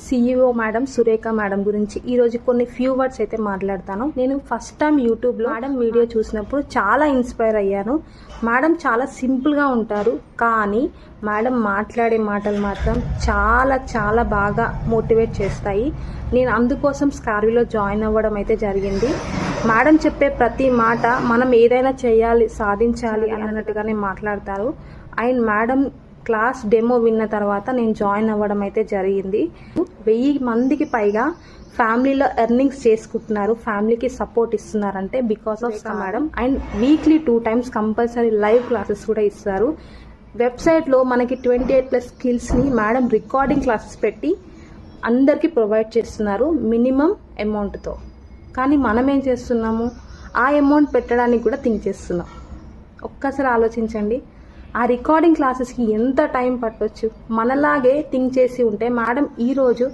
CEO madam Surekha madam గురించి ఈరోజు కొన్ని ఫ్యూ వర్డ్స్ అయితే మాట్లాడతాను. నేను ఫస్ట్ టైం యూట్యూబ్లో మేడం వీడియో చూసినప్పుడు చాలా ఇన్స్పైర్ అయ్యాను. మేడం చాలా సింపుల్గా ఉంటారు, కానీ మేడం మాట్లాడే మాటలు మాత్రం చాలా చాలా బాగా మోటివేట్ చేస్తాయి. నేను అందుకోసం స్కార్వీలో జాయిన్ అవ్వడం అయితే జరిగింది. మేడం చెప్పే ప్రతి మాట మనం ఏదైనా చేయాలి, సాధించాలి అన్నట్టుగానే మాట్లాడతారు. అండ్ మేడం క్లాస్ డెమో విన్న తర్వాత నేను జాయిన్ అవ్వడం అయితే జరిగింది. 1000 మందికి పైగా ఫ్యామిలీలో ఎర్నింగ్స్ చేసుకుంటున్నారు, ఫ్యామిలీకి సపోర్ట్ ఇస్తున్నారంటే because of madam. And weekly 2 times compulsory live classes కూడా ఇస్తారు. వెబ్సైట్లో మనకి 28+ స్కిల్స్ని మేడం రికార్డింగ్ క్లాసెస్ పెట్టి అందరికీ ప్రొవైడ్ చేస్తున్నారు మినిమం అమౌంట్తో. కానీ మనం ఏం చేస్తున్నాము, ఆ అమౌంట్ పెట్టడానికి కూడా థింక్ చేస్తున్నాం. ఒక్కసారి ఆలోచించండి, ఆ రికార్డింగ్ క్లాసెస్కి ఎంత టైం పట్టొచ్చు. మనలాగే థింక్ చేసి ఉంటే మేడం ఈరోజు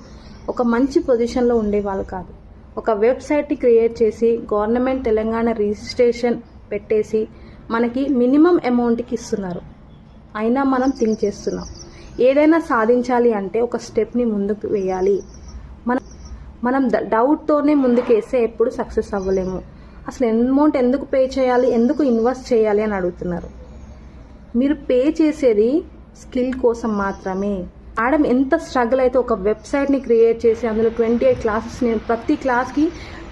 ఒక మంచి పొజిషన్లో ఉండేవాళ్ళు కాదు. ఒక వెబ్సైట్ని క్రియేట్ చేసి గవర్నమెంట్ తెలంగాణ రిజిస్ట్రేషన్ పెట్టేసి మనకి మినిమం అమౌంట్కి ఇస్తున్నారు. అయినా మనం థింక్ చేస్తున్నాం. ఏదైనా సాధించాలి అంటే ఒక స్టెప్ని ముందుకు వేయాలి. మనం డౌట్తోనే ముందుకేస్తే ఎప్పుడు సక్సెస్ అవ్వలేము. అసలు అమౌంట్ ఎందుకు పే చేయాలి, ఎందుకు ఇన్వెస్ట్ చేయాలి అని అడుగుతున్నారు. మీరు పే చేసేది స్కిల్ కోసం మాత్రమే. మేడం ఎంత స్ట్రగుల్ అయితే ఒక వెబ్సైట్ని క్రియేట్ చేసి అందులో 28 క్లాసెస్, నేను ప్రతి క్లాస్కి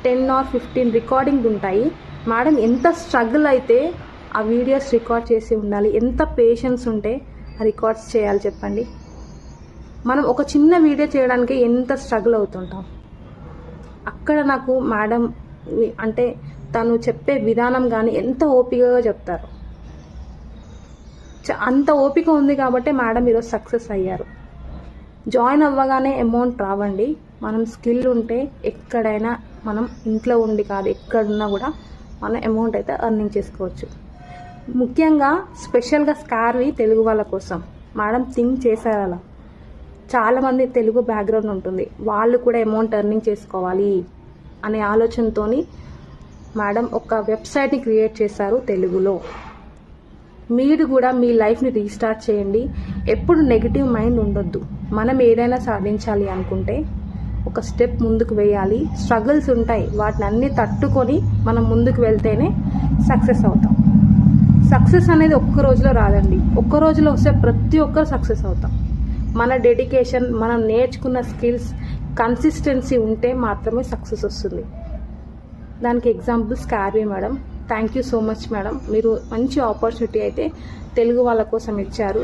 10 or 15 రికార్డింగ్ ఉంటాయి. మేడం ఎంత స్ట్రగుల్ అయితే ఆ వీడియోస్ రికార్డ్ చేసి ఉండాలి, ఎంత పేషెన్స్ ఉంటే ఆ రికార్డ్స్ చేయాలి చెప్పండి. మనం ఒక చిన్న వీడియో చేయడానికి ఎంత స్ట్రగుల్ అవుతుంటాం. అక్కడ నాకు మేడం అంటే తను చెప్పే విధానం కానీ ఎంత ఓపికగా చెప్తారు. అంత ఓపిక ఉంది కాబట్టి మేడం ఈరోజు సక్సెస్ అయ్యారు. జాయిన్ అవ్వగానే అమౌంట్ రావండి. మనం స్కిల్ ఉంటే ఎక్కడైనా, మనం ఇంట్లో ఉండి కాదు ఎక్కడున్నా కూడా మనం అమౌంట్ అయితే ఎర్నింగ్ చేసుకోవచ్చు. ముఖ్యంగా స్పెషల్గా స్కార్వీ తెలుగు వాళ్ళ కోసం మేడం థింక్ చేశారు. అలా చాలామంది తెలుగు బ్యాక్గ్రౌండ్ ఉంటుంది, వాళ్ళు కూడా అమౌంట్ ఎర్నింగ్ చేసుకోవాలి అనే ఆలోచనతో మేడం ఒక వెబ్సైట్ని క్రియేట్ చేశారు తెలుగులో. మీరు కూడా మీ లైఫ్ని రీస్టార్ట్ చేయండి. ఎప్పుడు నెగిటివ్ మైండ్ ఉండొద్దు. మనం ఏదైనా సాధించాలి అనుకుంటే ఒక స్టెప్ ముందుకు వేయాలి. స్ట్రగుల్స్ ఉంటాయి, వాటిని అన్నీ తట్టుకొని మనం ముందుకు వెళ్తేనే సక్సెస్ అవుతాం. సక్సెస్ అనేది ఒక్క రోజులో రాదండి. ఒక్క రోజులో వస్తే ప్రతి ఒక్కరు సక్సెస్ అవుతాం. మన డెడికేషన్, మనం నేర్చుకున్న స్కిల్స్, కన్సిస్టెన్సీ ఉంటే మాత్రమే సక్సెస్ వస్తుంది. దానికి ఎగ్జాంపుల్ స్కార్వీ madam. Thank you so much madam. మీరు మంచి ఆపర్చునిటీ అయితే తెలుగు వాళ్ళ కోసం ఇచ్చారు.